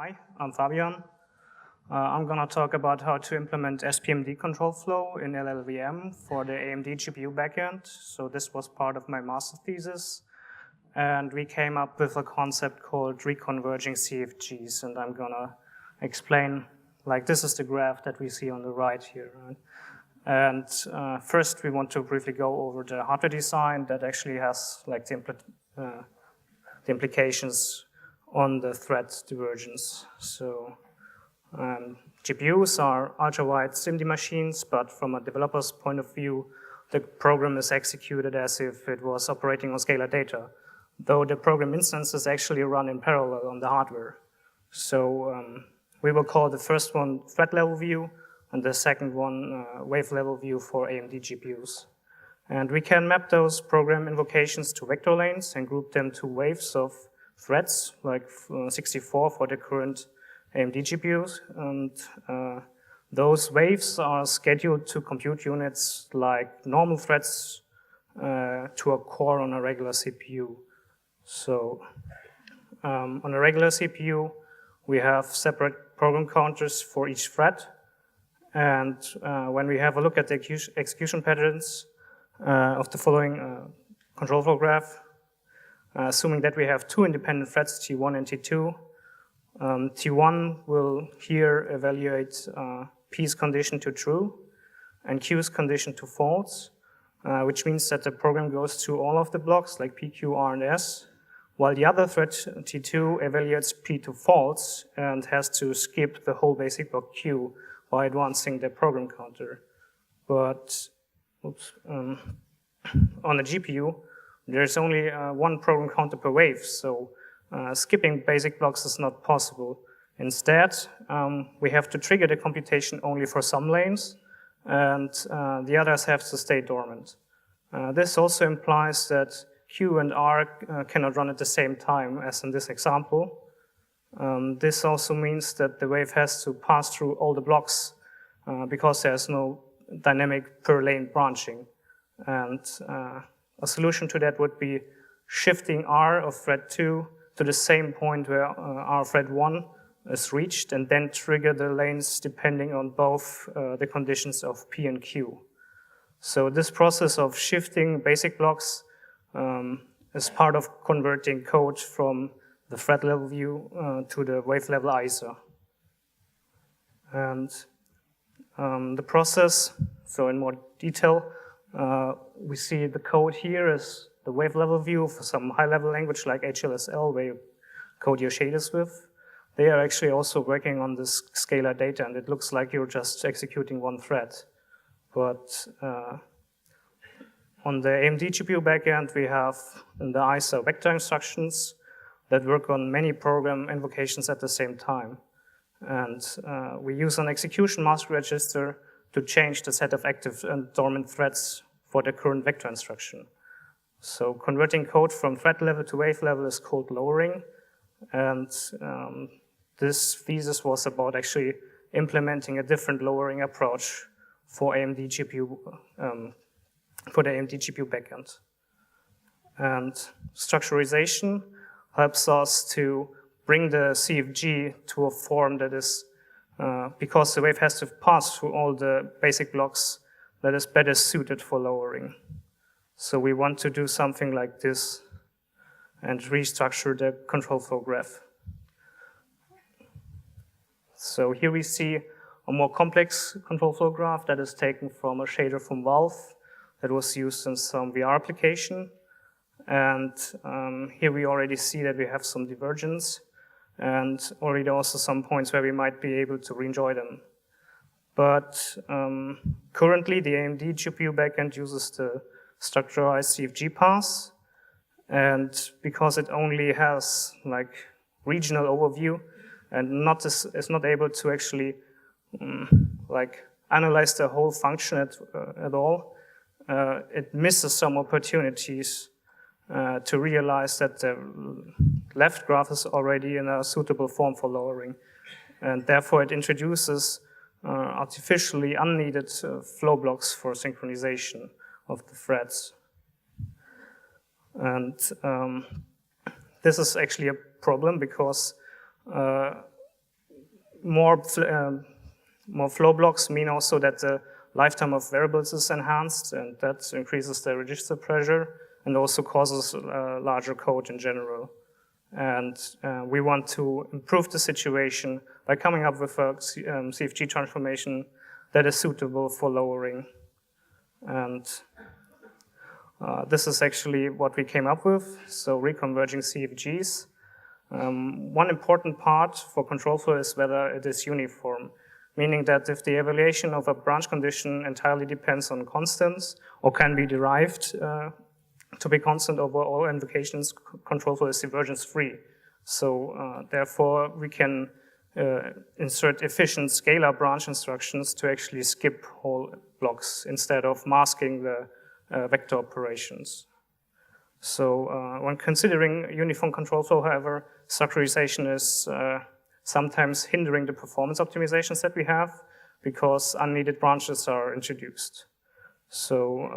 Hi, I'm Fabian. I'm going to talk about how to implement SPMD control flow in LLVM for the AMDGPU backend. So this was part of my master thesis. And we came up with a concept called reconverging CFGs. And I'm going to explain, like this is the graph that we see on the right here. Right? And first we want to briefly go over the hardware design that actually has like the implications on the thread divergence. So GPUs are ultra-wide SIMD machines, but from a developer's point of view, the program is executed as if it was operating on scalar data, though the program instances actually run in parallel on the hardware. So we will call the first one thread level view, and the second one wave level view for AMD GPUs. And we can map those program invocations to vector lanes and group them to waves of threads, like 64 for the current AMD GPUs. And those waves are scheduled to compute units like normal threads to a core on a regular CPU. So on a regular CPU, we have separate program counters for each thread. And when we have a look at the execution patterns of the following control flow graph, assuming that we have two independent threads, T1 and T2, T1 will here evaluate P's condition to true and Q's condition to false, which means that the program goes through all of the blocks like P, Q, R, and S, while the other thread, T2, evaluates P to false and has to skip the whole basic block Q by advancing the program counter. But on a GPU, there's only one program counter per wave, so skipping basic blocks is not possible. Instead, we have to trigger the computation only for some lanes, and the others have to stay dormant. This also implies that Q and R cannot run at the same time as in this example. This also means that the wave has to pass through all the blocks because there's no dynamic per lane branching. And a solution to that would be shifting R of thread 2 to the same point where R thread 1 is reached, and then trigger the lanes depending on both the conditions of P and Q. So this process of shifting basic blocks is part of converting code from the thread level view to the wave level ISA. And the process, so in more detail, we see the code here as the wave level view for some high level language like HLSL where you code your shaders with. They are actually also working on this scalar data, and it looks like you're just executing one thread. But on the AMD GPU backend, we have in the ISA vector instructions that work on many program invocations at the same time. And we use an execution master register to change the set of active and dormant threads for the current vector instruction. So converting code from thread level to wave level is called lowering. And this thesis was about actually implementing a different lowering approach for AMD GPU, for the AMD GPU backend. And structurization helps us to bring the CFG to a form that is, because the wave has to pass through all the basic blocks, that is better suited for lowering. So we want to do something like this and restructure the control flow graph. So here we see a more complex control flow graph that is taken from a shader from Valve that was used in some VR application. And here we already see that we have some divergence and already also some points where we might be able to re-enjoy them. But currently the AMD GPU backend uses the StructurizeCFG pass, and because it only has like regional overview and is not able to actually like analyze the whole function at all, it misses some opportunities to realize that the left graph is already in a suitable form for lowering, and therefore it introduces artificially unneeded flow blocks for synchronization of the threads. And this is actually a problem because more flow blocks mean also that the lifetime of variables is enhanced, and that increases the register pressure and also causes larger code in general. And we want to improve the situation by coming up with a CFG transformation that is suitable for lowering. And this is actually what we came up with, so reconverging CFGs. One important part for control flow is whether it is uniform, meaning that if the evaluation of a branch condition entirely depends on constants or can be derived to be constant over all invocations, control flow is divergence free. So therefore we can insert efficient scalar branch instructions to actually skip whole blocks instead of masking the vector operations. So when considering uniform control flow, however, structurization is sometimes hindering the performance optimizations that we have because unneeded branches are introduced. So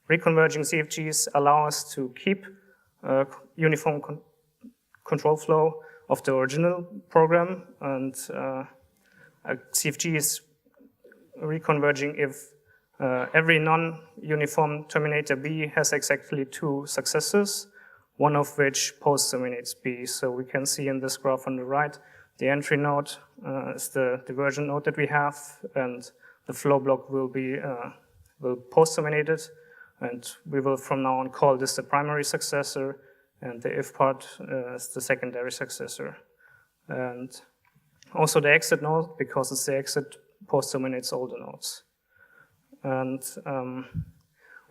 reconverging CFGs allow us to keep uniform control flow of the original program, and a CFG is reconverging if every non-uniform terminator B has exactly two successors, one of which post-terminates B. So we can see in this graph on the right, the entry node is the divergent node that we have, and the flow block will be post-terminate it, and we will from now on call this the primary successor, and the if part is the secondary successor. And also the exit node, because it's the exit, post-terminates all the nodes. And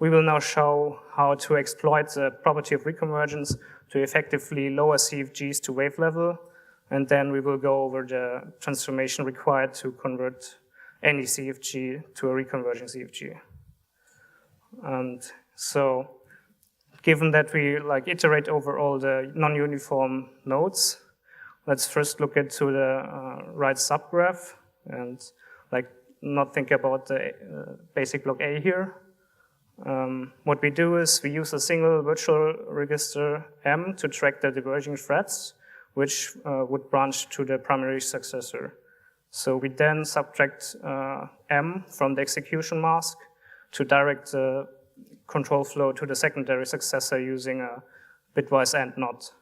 we will now show how to exploit the property of reconvergence to effectively lower CFGs to wave level, and then we will go over the transformation required to convert any CFG to a reconverging CFG. And so, given that we iterate over all the non-uniform nodes, let's first look into the right subgraph and not think about the basic block A here. What we do is we use a single virtual register M to track the diverging threads, which would branch to the primary successor. So we then subtract M from the execution mask to direct the control flow to the secondary successor using a bitwise AND NOT.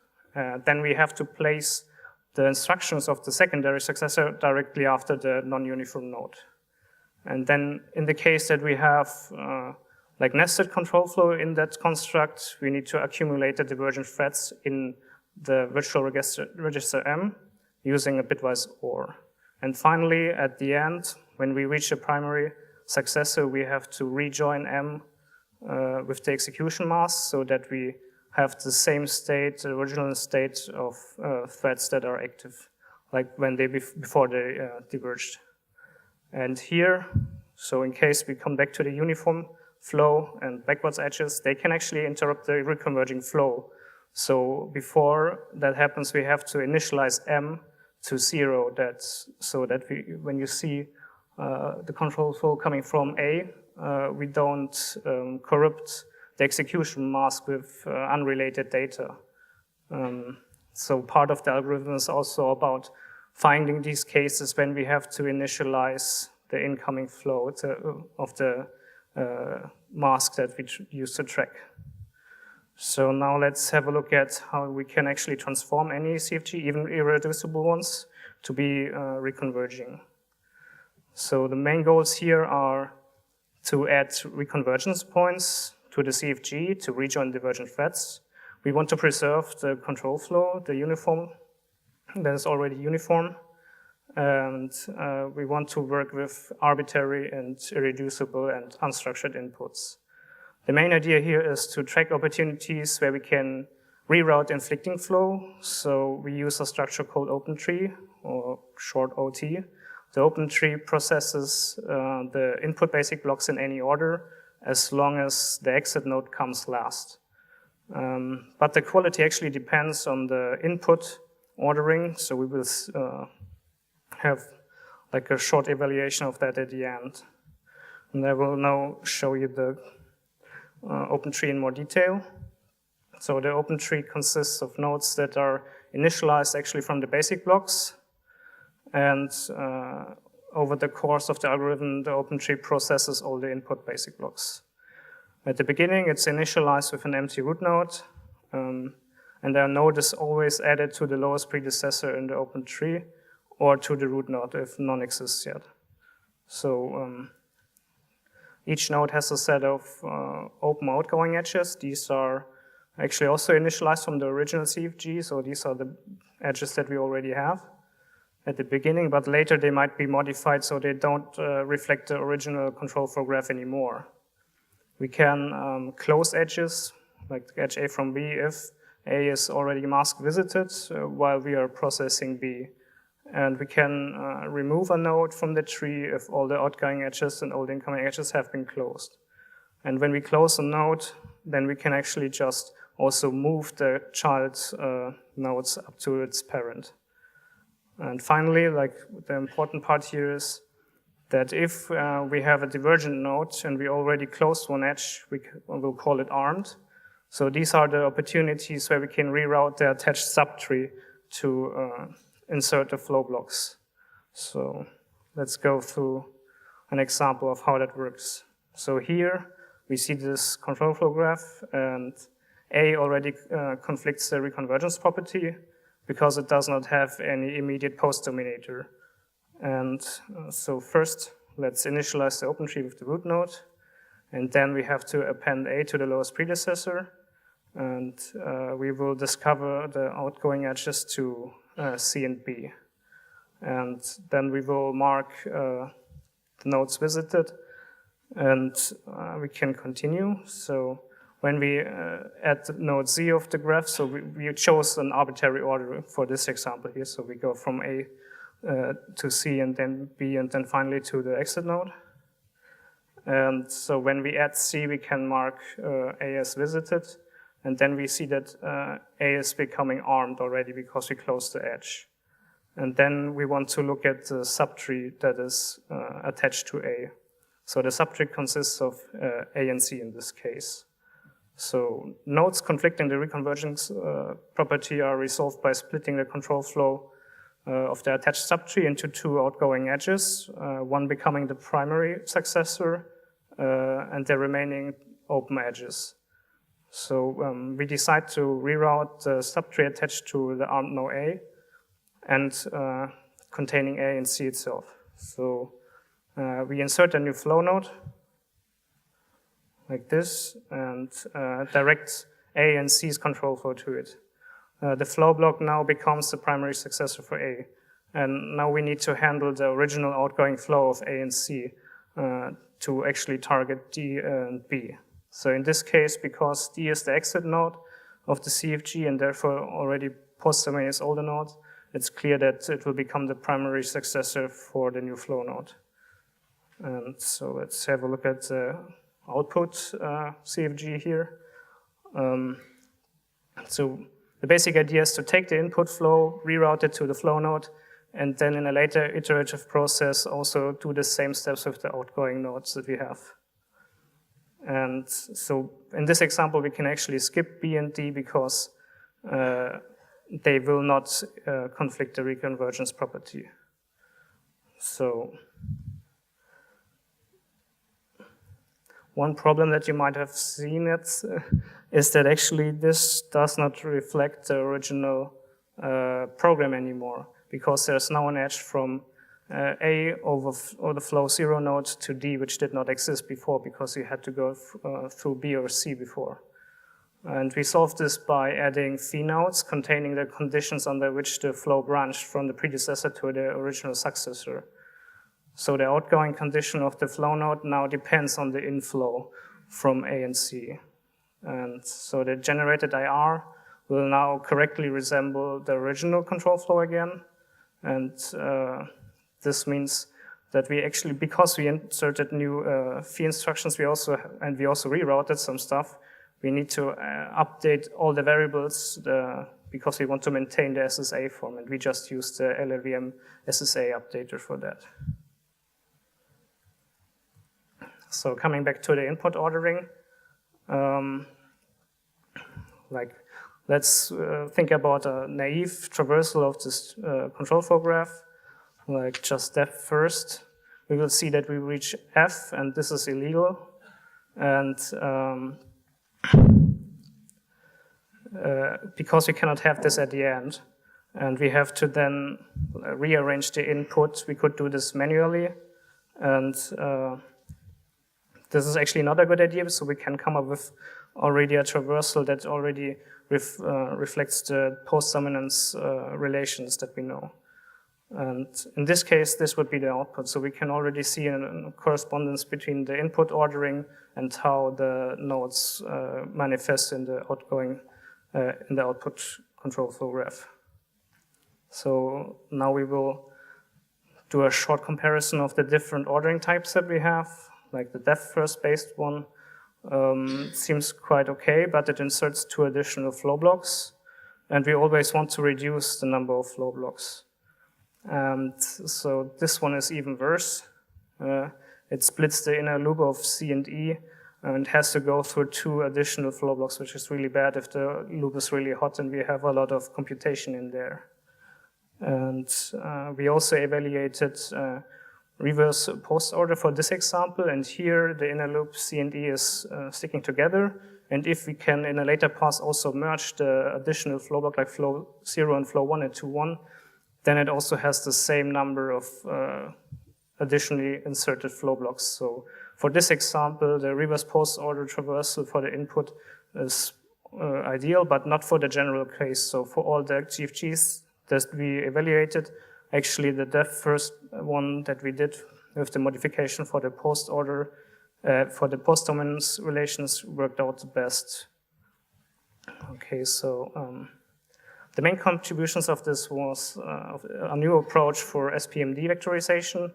Then we have to place the instructions of the secondary successor directly after the non-uniform node. And then in the case that we have nested control flow in that construct, we need to accumulate the divergent threads in the virtual register M using a bitwise OR. And finally, at the end, when we reach a primary successor, we have to rejoin M with the execution mask so that we have the same state, the original state of threads that are active, like when they before they diverged. And here, so in case we come back to the uniform flow and backwards edges, they can actually interrupt the reconverging flow. So before that happens, we have to initialize M to 0, so that when you see the control flow coming from A, we don't corrupt the execution mask with unrelated data. So part of the algorithm is also about finding these cases when we have to initialize the incoming flow of the mask that we use to track. So now let's have a look at how we can actually transform any CFG, even irreducible ones, to be reconverging. So the main goals here are to add reconvergence points to the CFG to rejoin divergent threads. We want to preserve the control flow, the uniform, that is already uniform. And we want to work with arbitrary and irreducible and unstructured inputs. The main idea here is to track opportunities where we can reroute inflicting flow. So we use a structure called OpenTree, or short OT. The OpenTree processes the input basic blocks in any order as long as the exit node comes last. But the quality actually depends on the input ordering, so we will have a short evaluation of that at the end. And I will now show you the OpenTree in more detail. So the OpenTree consists of nodes that are initialized actually from the basic blocks. and over the course of the algorithm, the open tree processes all the input basic blocks. At the beginning, it's initialized with an empty root node, and the node is always added to the lowest predecessor in the open tree, or to the root node if none exists yet. So each node has a set of open outgoing edges. These are actually also initialized from the original CFG, so these are the edges that we already have at the beginning, but later they might be modified so they don't reflect the original control flow graph anymore. We can close edges, like edge A from B, if A is already mask visited while we are processing B. And we can remove a node from the tree if all the outgoing edges and all the incoming edges have been closed. And when we close a node, then we can actually just also move the child nodes up to its parent. And finally, like the important part here is that if we have a divergent node and we already closed one edge, we'll call it armed. So these are the opportunities where we can reroute the attached subtree to insert the flow blocks. So let's go through an example of how that works. So here we see this control flow graph, and A already conflicts the reconvergence property because it does not have any immediate post-dominator. And so first, let's initialize the open tree with the root node, and then we have to append A to the lowest predecessor, and we will discover the outgoing edges to C and B. And then we will mark the nodes visited, and we can continue. So when we add node Z of the graph, so we chose an arbitrary order for this example here. So we go from A to C and then B and then finally to the exit node. And so when we add C, we can mark A as visited, and then we see that A is becoming armed already because we closed the edge. And then we want to look at the subtree that is attached to A. So the subtree consists of A and C in this case. So nodes conflicting the reconvergence property are resolved by splitting the control flow of the attached subtree into two outgoing edges, one becoming the primary successor and the remaining open edges. So we decide to reroute the subtree attached to the armed node A and containing A and C itself. So we insert a new flow node like this and direct A and C's control flow to it. The flow block now becomes the primary successor for A. And now we need to handle the original outgoing flow of A and C to actually target D and B. So in this case, because D is the exit node of the CFG and therefore already post-dominates all the nodes, it's clear that it will become the primary successor for the new flow node. And so let's have a look at the output CFG here. So the basic idea is to take the input flow, reroute it to the flow node, and then in a later iterative process also do the same steps with the outgoing nodes that we have. And so in this example, we can actually skip B and D because they will not conflict the reconvergence property. So one problem that you might have seen is that actually this does not reflect the original program anymore, because there's now an edge from A over the flow 0 node to D, which did not exist before because you had to go through B or C before. And we solved this by adding phi nodes containing the conditions under which the flow branched from the predecessor to the original successor. So the outgoing condition of the flow node now depends on the inflow from A and C. And so the generated IR will now correctly resemble the original control flow again. And this means that we actually, because we inserted new phi instructions, we also rerouted some stuff, we need to update all the variables because we want to maintain the SSA form, and we just use the LLVM SSA updater for that. So coming back to the input ordering, let's think about a naive traversal of this control flow graph. like just depth first, we will see that we reach F, and this is illegal. And because we cannot have this at the end, and we have to then rearrange the input, we could do this manually. And this is actually not a good idea, so we can come up with already a traversal that already reflects the post-dominance relations that we know. And in this case, this would be the output. So we can already see a correspondence between the input ordering and how the nodes manifest in the output control flow graph. So now we will do a short comparison of the different ordering types that we have. Like the depth first based one seems quite okay, but it inserts 2 additional flow blocks. And we always want to reduce the number of flow blocks. And so this one is even worse. It splits the inner loop of C and E and has to go through 2 additional flow blocks, which is really bad if the loop is really hot and we have a lot of computation in there. And we also evaluated reverse post order for this example, and here the inner loop C and E is sticking together. And if we can, in a later pass, also merge the additional flow block, like flow 0 and flow 1 into 1, then it also has the same number of additionally inserted flow blocks. So for this example, the reverse post order traversal for the input is ideal, but not for the general case. So for all the CFGs that we evaluated, actually the depth first one that we did with the modification for the post order, for the post dominance relations worked out the best. Okay, so the main contributions of this was a new approach for SPMD vectorization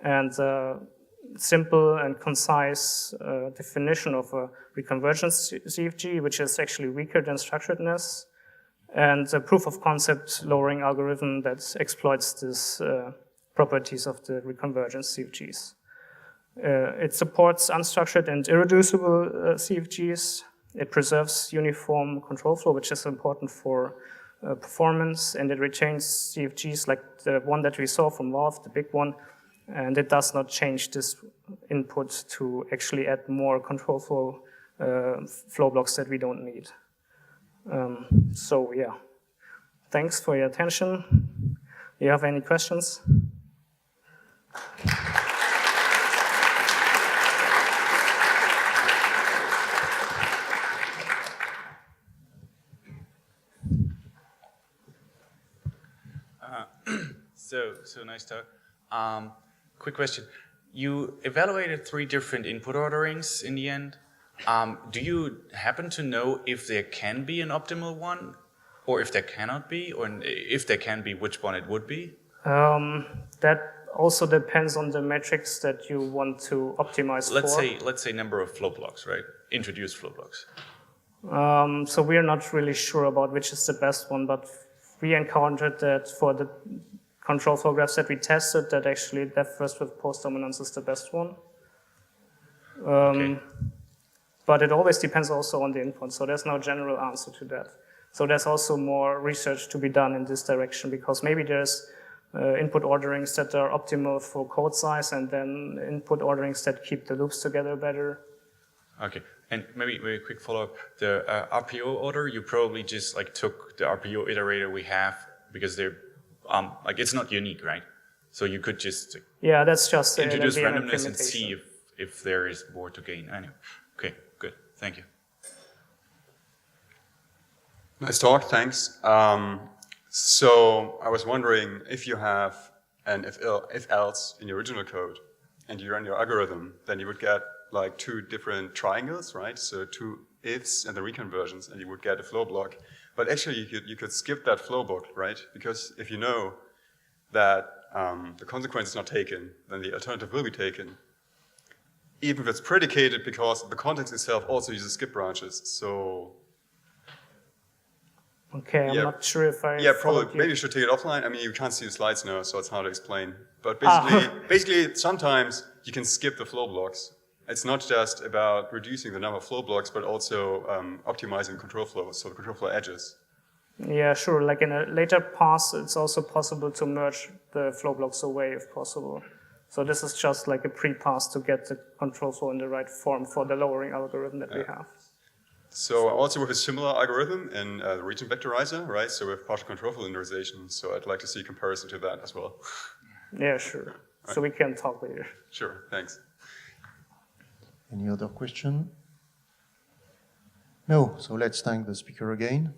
and simple and concise definition of a reconvergent CFG, which is actually weaker than structuredness, and a proof of concept lowering algorithm that exploits these properties of the reconvergent CFGs. It supports unstructured and irreducible CFGs. It preserves uniform control flow, which is important for performance, and it retains CFGs like the one that we saw from Valve, the big one, and it does not change this input to actually add more control flow flow blocks that we don't need. So yeah, thanks for your attention. Do you have any questions? So nice talk. Quick question. You evaluated 3 different input orderings in the end. Do you happen to know if there can be an optimal one, or if there cannot be, or if there can be, which one it would be? That also depends on the metrics that you want to optimize for. Let's say number of flow blocks, right? Introduced flow blocks. So we are not really sure about which is the best one, but we encountered that for the control flow graphs that we tested, that actually depth first with post dominance is the best one. Okay. But it always depends also on the input, so there's no general answer to that. So there's also more research to be done in this direction, because maybe there's input orderings that are optimal for code size, and then input orderings that keep the loops together better. Okay, and maybe a quick follow-up. The RPO order, you probably just like took the RPO iterator we have, because they're like it's not unique, right? So you could just yeah, that's just introduce randomness and see if there is more to gain. Anyway, okay, good, thank you. Nice talk, thanks. So I was wondering if you have an if-else in your original code and you run your algorithm, then you would get like 2 different triangles, right? So 2 ifs and the reconversions, and you would get a flow block. But actually you could skip that flow block, right? Because if you know that the consequence is not taken, then the alternative will be taken. Even if it's predicated, because the context itself also uses skip branches, so... Okay, I'm not sure if I... Yeah, probably. Maybe you should take it offline. I mean, you can't see the slides now, so it's hard to explain. But basically, sometimes you can skip the flow blocks. It's not just about reducing the number of flow blocks, but also optimizing control flow, so the control flow edges. Yeah, sure. Like in a later pass, it's also possible to merge the flow blocks away if possible. So this is just like a pre-pass to get the control flow in the right form for the lowering algorithm that we have. So also with a similar algorithm in the region vectorizer, right? So with partial control flow linearization. So I'd like to see a comparison to that as well. Yeah, sure. Right. So we can talk later. Sure, thanks. Any other question? No, so let's thank the speaker again.